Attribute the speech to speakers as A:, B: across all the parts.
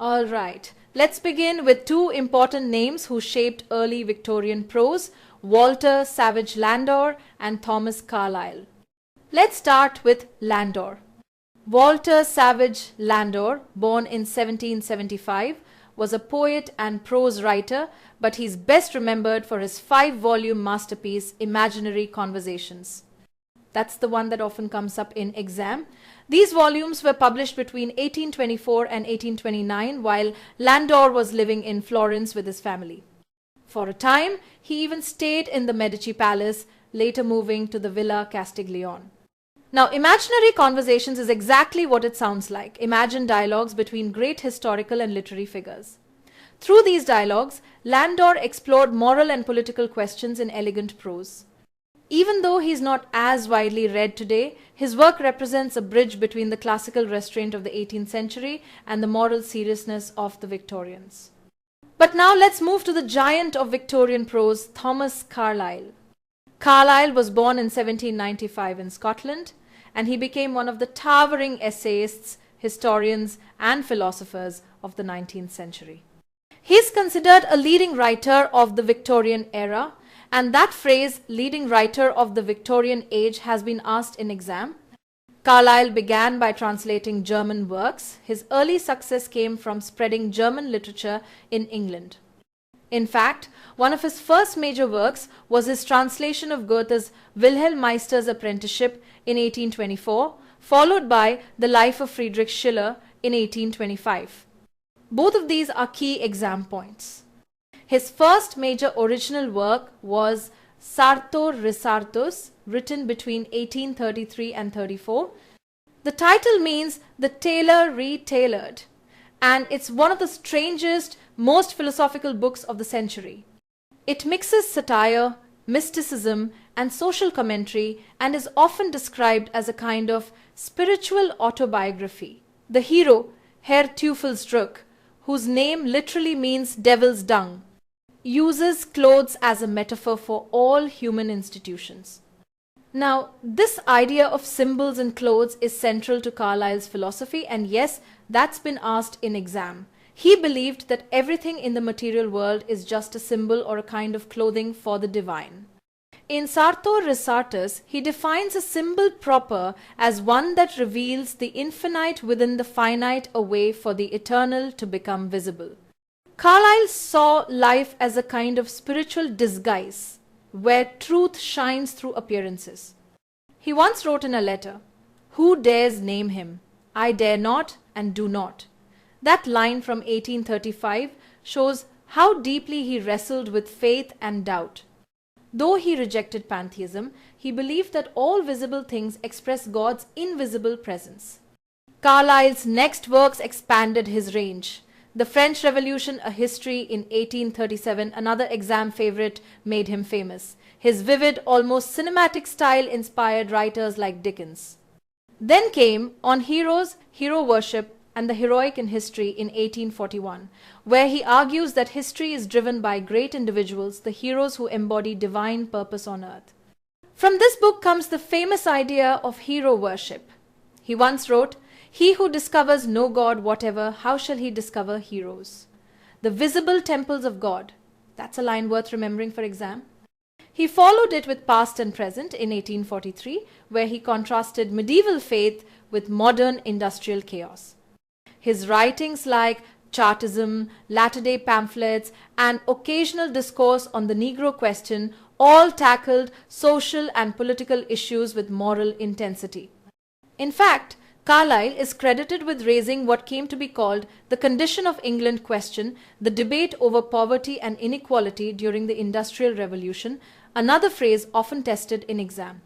A: All right, let's begin with two important names who shaped early Victorian prose, Walter Savage Landor and Thomas Carlyle. Let's start with Landor. Walter Savage Landor, born in 1775, was a poet and prose writer, but he's best remembered for his 5-volume masterpiece, Imaginary Conversations. That's the one that often comes up in exam. These volumes were published between 1824 and 1829 while Landor was living in Florence with his family. For a time, he even stayed in the Medici Palace, later moving to the Villa Castiglione. Now, Imaginary Conversations is exactly what it sounds like, imagined dialogues between great historical and literary figures. Through these dialogues, Landor explored moral and political questions in elegant prose. Even though he is not as widely read today, his work represents a bridge between the classical restraint of the 18th century and the moral seriousness of the Victorians. But now let's move to the giant of Victorian prose, Thomas Carlyle. Carlyle was born in 1795 in Scotland, and he became one of the towering essayists, historians, and philosophers of the 19th century. He is considered a leading writer of the Victorian era, and that phrase, leading writer of the Victorian age, has been asked in exam. Carlyle began by translating German works. His early success came from spreading German literature in England. In fact, one of his first major works was his translation of Goethe's Wilhelm Meister's Apprenticeship in 1824, followed by The Life of Friedrich Schiller in 1825. Both of these are key exam points. His first major original work was Sartor Resartus, written between 1833 and 34. The title means The Tailor Retailored, and it's one of the strangest, most philosophical books of the century. It mixes satire, mysticism, and social commentary and is often described as a kind of spiritual autobiography. The hero, Herr Teufelsdruck, whose name literally means devil's dung, uses clothes as a metaphor for all human institutions. Now, this idea of symbols and clothes is central to Carlyle's philosophy, and yes, that's been asked in exam. He believed that everything in the material world is just a symbol or a kind of clothing for the divine. In Sartor Resartus, he defines a symbol proper as one that reveals the infinite within the finite, a way for the eternal to become visible. Carlyle saw life as a kind of spiritual disguise, where truth shines through appearances. He once wrote in a letter, "Who dares name him? I dare not and do not." That line from 1835 shows how deeply he wrestled with faith and doubt. Though he rejected pantheism, he believed that all visible things express God's invisible presence. Carlyle's next works expanded his range. The French Revolution, A History in 1837, another exam favorite, made him famous. His vivid, almost cinematic style inspired writers like Dickens. Then came On Heroes, Hero Worship, and the Heroic in History in 1841, where he argues that history is driven by great individuals, the heroes who embody divine purpose on earth. From this book comes the famous idea of hero worship. He once wrote, "He who discovers no God whatever, how shall he discover heroes?" The visible temples of God. That's a line worth remembering for exam. He followed it with Past and Present in 1843, where he contrasted medieval faith with modern industrial chaos. His writings like Chartism, Latter-day Pamphlets, and occasional discourse on the Negro question all tackled social and political issues with moral intensity. In fact, Carlyle is credited with raising what came to be called the condition of England question, the debate over poverty and inequality during the Industrial Revolution, another phrase often tested in exam.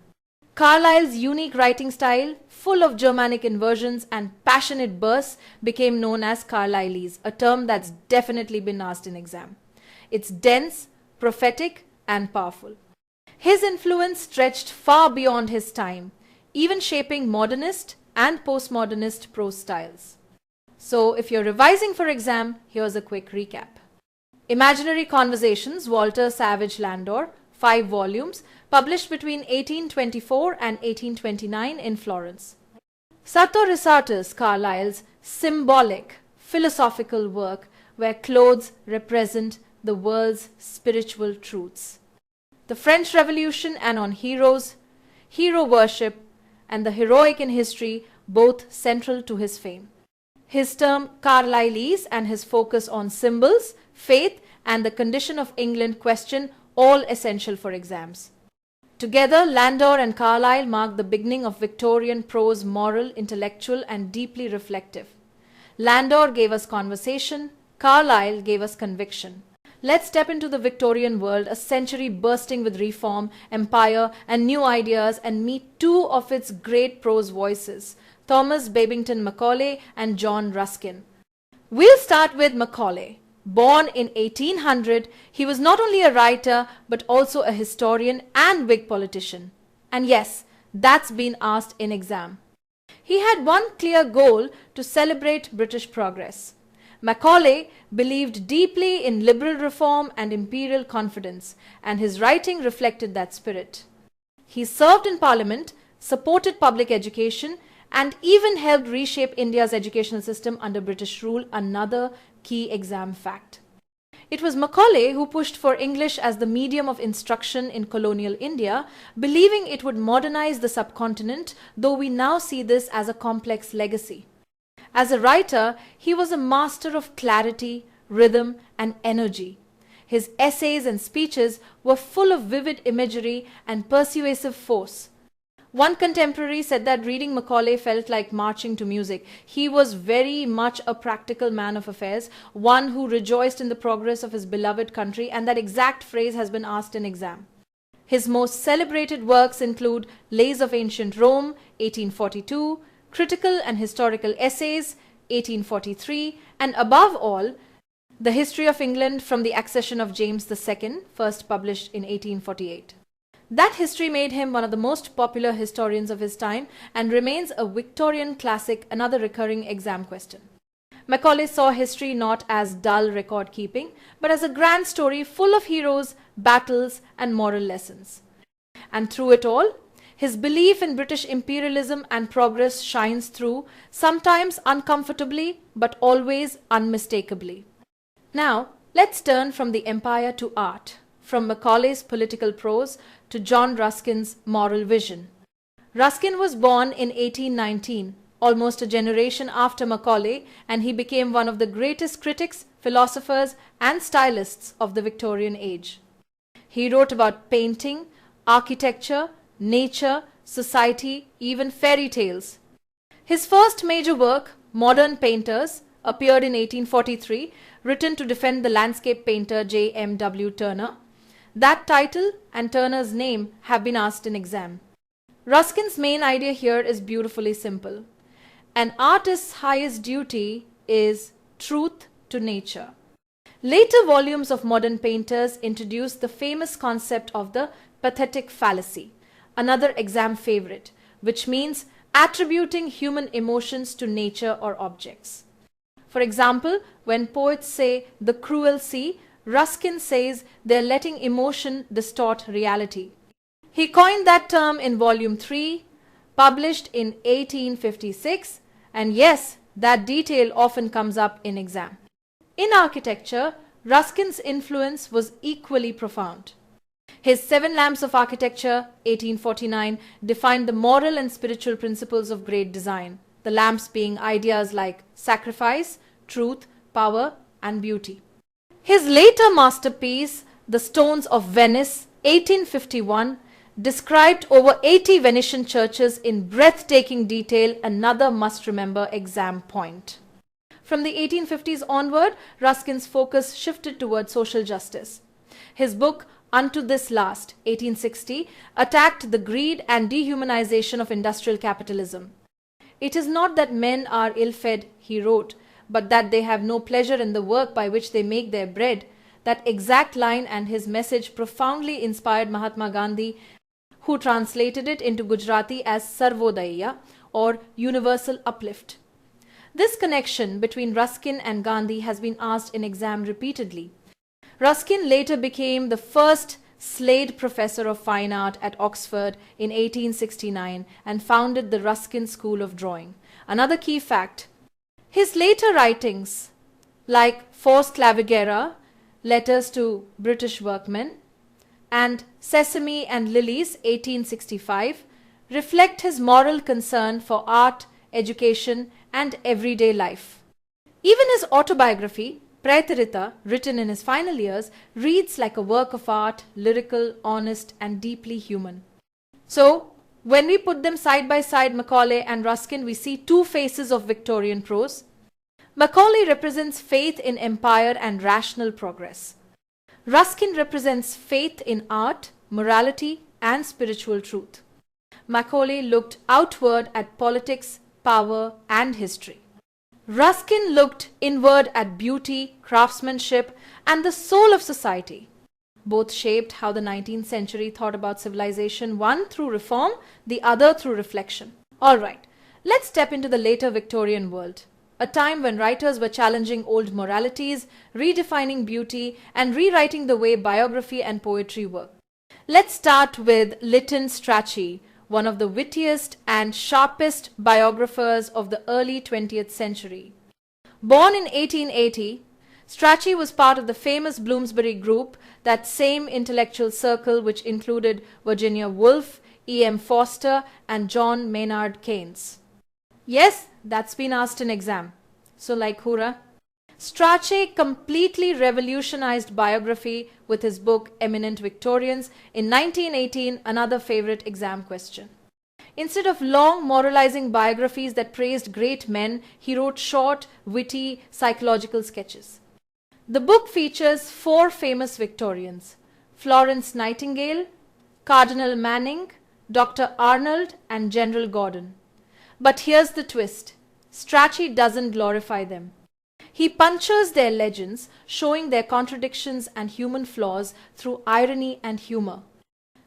A: Carlyle's unique writing style, full of Germanic inversions and passionate bursts, became known as Carlylese, a term that's definitely been asked in exam. It's dense, prophetic, and powerful. His influence stretched far beyond his time, even shaping modernist and postmodernist prose styles. So if you're revising for exam, here's a quick recap. Imaginary Conversations, Walter Savage Landor, 5 volumes, published between 1824 and 1829 in Florence. Sartor Resartus, Carlyle's symbolic, philosophical work where clothes represent the world's spiritual truths. The French Revolution and on heroes, hero worship, and the heroic in history, both central to his fame. His term Carlylese and his focus on symbols, faith, and the condition of England question, all essential for exams. Together, Landor and Carlyle mark the beginning of Victorian prose, moral, intellectual, and deeply reflective. Landor gave us conversation, Carlyle gave us conviction. Let's step into the Victorian world, a century bursting with reform, empire, and new ideas, and meet two of its great prose voices, Thomas Babington Macaulay and John Ruskin. We'll start with Macaulay. Born in 1800, he was not only a writer but also a historian and Whig politician. And yes, that's been asked in exam. He had one clear goal: to celebrate British progress. Macaulay believed deeply in liberal reform and imperial confidence, and his writing reflected that spirit. He served in Parliament, supported public education, and even helped reshape India's educational system under British rule, another key exam fact. It was Macaulay who pushed for English as the medium of instruction in colonial India, believing it would modernize the subcontinent, though we now see this as a complex legacy. As a writer, he was a master of clarity, rhythm, and energy. His essays and speeches were full of vivid imagery and persuasive force. One contemporary said that reading Macaulay felt like marching to music. He was very much a practical man of affairs, one who rejoiced in the progress of his beloved country, and that exact phrase has been asked in exam. His most celebrated works include Lays of Ancient Rome, 1842, Critical and Historical Essays, 1843, and above all, The History of England from the Accession of James II, first published in 1848. That history made him one of the most popular historians of his time and remains a Victorian classic, another recurring exam question. Macaulay saw history not as dull record keeping, but as a grand story full of heroes, battles, and moral lessons. And through it all, his belief in British imperialism and progress shines through, sometimes uncomfortably, but always unmistakably. Now, let's turn from the empire to art, from Macaulay's political prose to John Ruskin's moral vision. Ruskin was born in 1819, almost a generation after Macaulay, and he became one of the greatest critics, philosophers, and stylists of the Victorian Age. He wrote about painting, architecture, nature, society, even fairy tales. His first major work, Modern Painters, appeared in 1843, written to defend the landscape painter J.M.W. Turner. That title and Turner's name have been asked in exam. Ruskin's main idea here is beautifully simple. An artist's highest duty is truth to nature. Later volumes of Modern Painters introduced the famous concept of the pathetic fallacy, another exam favorite, which means attributing human emotions to nature or objects. For example, when poets say the cruel sea, Ruskin says they're letting emotion distort reality. He coined that term in Volume 3, published in 1856, and yes, that detail often comes up in exam. In architecture, Ruskin's influence was equally profound. His Seven Lamps of Architecture, 1849, defined the moral and spiritual principles of great design, the lamps being ideas like sacrifice, truth, power, and beauty. His later masterpiece, The Stones of Venice, 1851, described over 80 Venetian churches in breathtaking detail, another must-remember exam point. From the 1850s onward, Ruskin's focus shifted towards social justice. His book, Unto This Last, 1860, attacked the greed and dehumanization of industrial capitalism. It is not that men are ill-fed, he wrote, but that they have no pleasure in the work by which they make their bread. That exact line and his message profoundly inspired Mahatma Gandhi, who translated it into Gujarati as Sarvodaya, or universal uplift. This connection between Ruskin and Gandhi has been asked in exam repeatedly. Ruskin later became the first Slade Professor of Fine Art at Oxford in 1869 and founded the Ruskin School of Drawing. Another key fact: His later writings, like Fors Clavigera, Letters to British Workmen, and Sesame and Lilies, 1865, reflect his moral concern for art, education, and everyday life. Even his autobiography, Praitarita, written in his final years, reads like a work of art, lyrical, honest, and deeply human. So, when we put them side by side, Macaulay and Ruskin, we see two faces of Victorian prose. Macaulay represents faith in empire and rational progress. Ruskin represents faith in art, morality, and spiritual truth. Macaulay looked outward at politics, power, and history. Ruskin looked inward at beauty, craftsmanship, and the soul of society. Both shaped how the 19th century thought about civilization, one through reform, the other through reflection. Alright, let's step into the later Victorian world, a time when writers were challenging old moralities, redefining beauty, and rewriting the way biography and poetry work. Let's start with Lytton Strachey, one of the wittiest and sharpest biographers of the early 20th century. Born in 1880, Strachey was part of the famous Bloomsbury group, that same intellectual circle which included Virginia Woolf, E.M. Forster, and John Maynard Keynes. Yes, that's been asked in exam. So like hoorah. Strachey completely revolutionized biography with his book Eminent Victorians in 1918, another favorite exam question. Instead of long moralizing biographies that praised great men, he wrote short, witty, psychological sketches. The book features 4 famous Victorians: Florence Nightingale, Cardinal Manning, Dr. Arnold, and General Gordon. But here's the twist. Strachey doesn't glorify them. He punctures their legends, showing their contradictions and human flaws through irony and humor.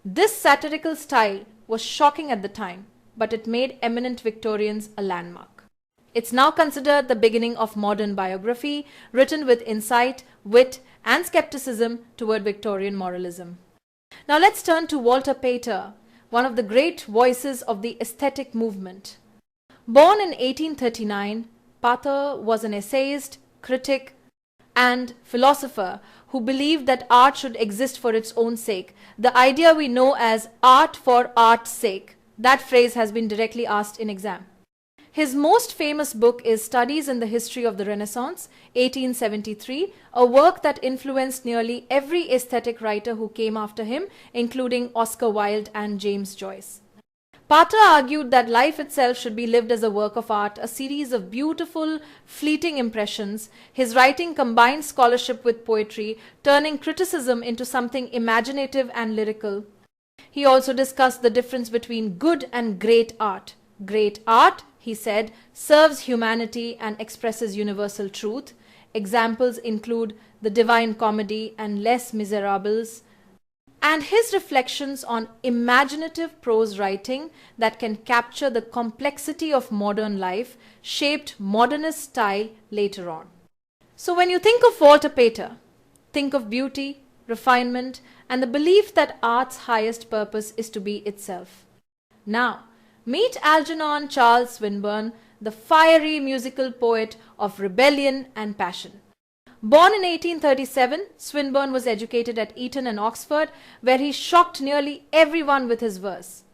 A: This satirical style was shocking at the time, but it made Eminent Victorians a landmark. It's now considered the beginning of modern biography, written with insight, wit, and skepticism toward Victorian moralism. Now let's turn to Walter Pater, one of the great voices of the aesthetic movement. Born in 1839, Pater was an essayist, critic, and philosopher who believed that art should exist for its own sake, the idea we know as art for art's sake. That phrase has been directly asked in exam. His most famous book is Studies in the History of the Renaissance, 1873, a work that influenced nearly every aesthetic writer who came after him, including Oscar Wilde and James Joyce. Pater argued that life itself should be lived as a work of art, a series of beautiful, fleeting impressions. His writing combined scholarship with poetry, turning criticism into something imaginative and lyrical. He also discussed the difference between good and great art. Great art, he said, serves humanity and expresses universal truth. Examples include the Divine Comedy and Les Miserables, and his reflections on imaginative prose writing that can capture the complexity of modern life shaped modernist style later on. So when you think of Walter Pater, think of beauty, refinement, and the belief that art's highest purpose is to be itself. Now, meet Algernon Charles Swinburne, the fiery musical poet of rebellion and passion. Born in 1837, Swinburne was educated at Eton and Oxford, where he shocked nearly everyone with his verse.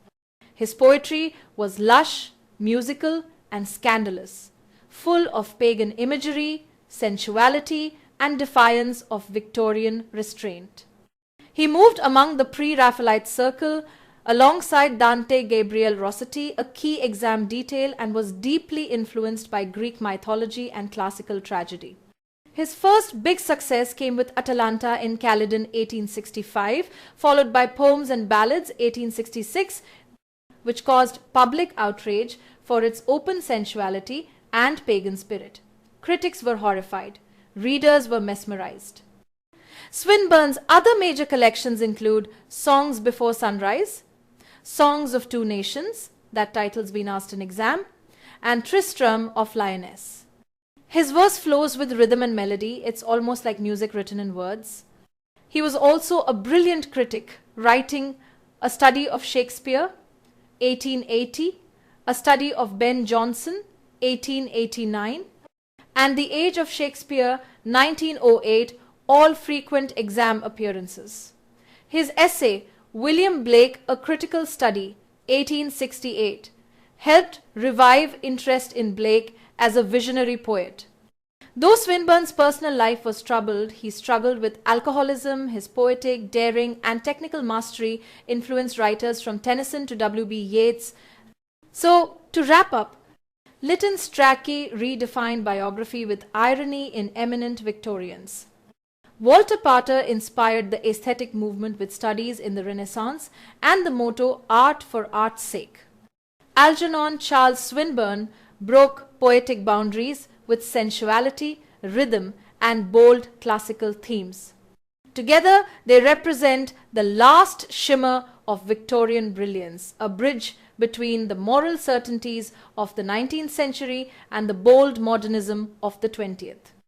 A: His poetry was lush, musical, and scandalous, full of pagan imagery, sensuality, and defiance of Victorian restraint. He moved among the pre-Raphaelite circle, alongside Dante Gabriel Rossetti, a key exam detail, and was deeply influenced by Greek mythology and classical tragedy. His first big success came with Atalanta in Calydon 1865, followed by Poems and Ballads 1866, which caused public outrage for its open sensuality and pagan spirit. Critics were horrified. Readers were mesmerized. Swinburne's other major collections include Songs Before Sunrise, Songs of Two Nations, that title's been asked in exam, and Tristram of Lyonesse. His verse flows with rhythm and melody. It's almost like music written in words. He was also a brilliant critic, writing A Study of Shakespeare, 1880, A Study of Ben Jonson, 1889, and The Age of Shakespeare, 1908, all frequent exam appearances. His essay, William Blake, A Critical Study, 1868, helped revive interest in Blake as a visionary poet. Though Swinburne's personal life was troubled, he struggled with alcoholism. His poetic, daring, and technical mastery influenced writers from Tennyson to W.B. Yeats. So, to wrap up, Lytton Strachey redefined biography with irony in Eminent Victorians. Walter Pater inspired the aesthetic movement with studies in the Renaissance and the motto "Art for Art's sake." Algernon Charles Swinburne broke poetic boundaries with sensuality, rhythm, and bold classical themes. Together, they represent the last shimmer of Victorian brilliance, a bridge between the moral certainties of the 19th century and the bold modernism of the 20th.